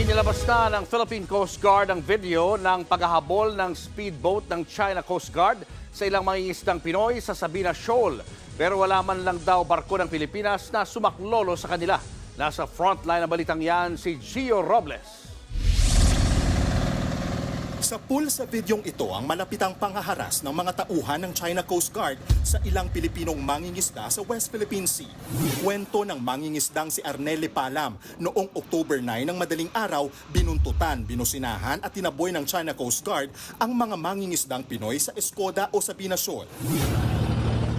Inilabas na ng Philippine Coast Guard ang video ng paghahabol ng speedboat ng China Coast Guard sa ilang mangingisdang Pinoy sa Sabina Shoal. Pero wala man lang daw barko ng Pilipinas na sumaklolo sa kanila. Nasa frontline ng balitang yan si Gio Robles. Sa pool sa videong ito ang malapitang panghaharas ng mga tauhan ng China Coast Guard sa ilang Pilipinong mangingisda sa West Philippine Sea. Kwento ng mangingisdang si Arnel Palam noong October 9 ng madaling araw, binuntutan, binusinahan at tinaboy ng China Coast Guard ang mga mangingisdang Pinoy sa Escoda o Sabina Shoal.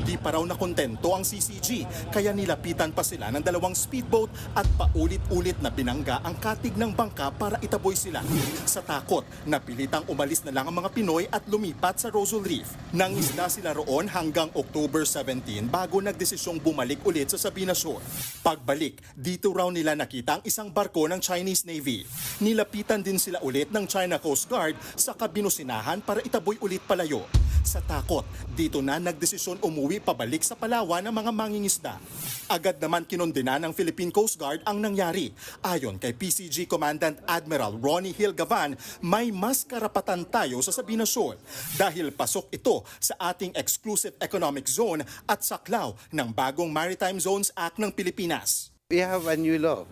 Di pa raw nakontento ang CCG, kaya nilapitan pa sila ng dalawang speedboat at paulit-ulit na binangga ang katig ng bangka para itaboy sila. Sa takot, napilitang umalis na lang ang mga Pinoy at lumipat sa Rosal Reef. Nangisda sila roon hanggang October 17 bago nagdesisyong bumalik ulit sa Sabina Shore. Pagbalik, dito raw nila nakita ang isang barko ng Chinese Navy. Nilapitan din sila ulit ng China Coast Guard sa kabinusinahan para itaboy ulit palayo. Sa takot, dito na nagdesisyon umuwi pabalik sa Palawan ng mga mangingisda. Agad naman kinondena ng Philippine Coast Guard ang nangyari. Ayon kay PCG Commandant Admiral Ronnie Hill Gavan, may mas karapatan tayo sa Sabina Shoal dahil pasok ito sa ating Exclusive Economic Zone at saklaw ng bagong Maritime Zones Act ng Pilipinas. We have a new law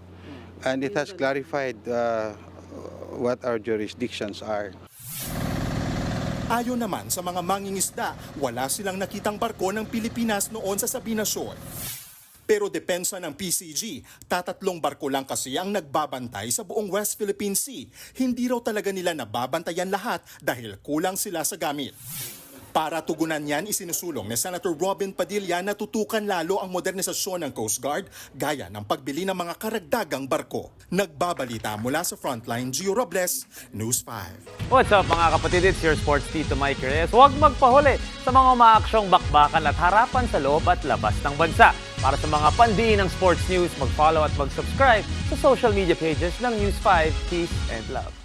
and it has clarified what our jurisdictions are. Ayon naman sa mga mangingisda, wala silang nakitang barko ng Pilipinas noon sa Sabina Shoal. Pero depensa ng PCG, tatatlong barko lang kasi ang nagbabantay sa buong West Philippine Sea. Hindi raw talaga nila nababantayan lahat dahil kulang sila sa gamit. Para tugunan yan, isinusulong ni Senator Robin Padilla na tutukan lalo ang modernisasyon ng Coast Guard gaya ng pagbili ng mga karagdagang barko. Nagbabalita mula sa Frontline, Gio Robles, News 5. What's up mga kapatid? It's your sports Tito Mike Reyes. Huwag magpahuli sa mga umaaksyong bakbakan at harapan sa loob at labas ng bansa. Para sa mga pandiin ng sports news, mag-follow at mag-subscribe sa social media pages ng News 5. Peace and love.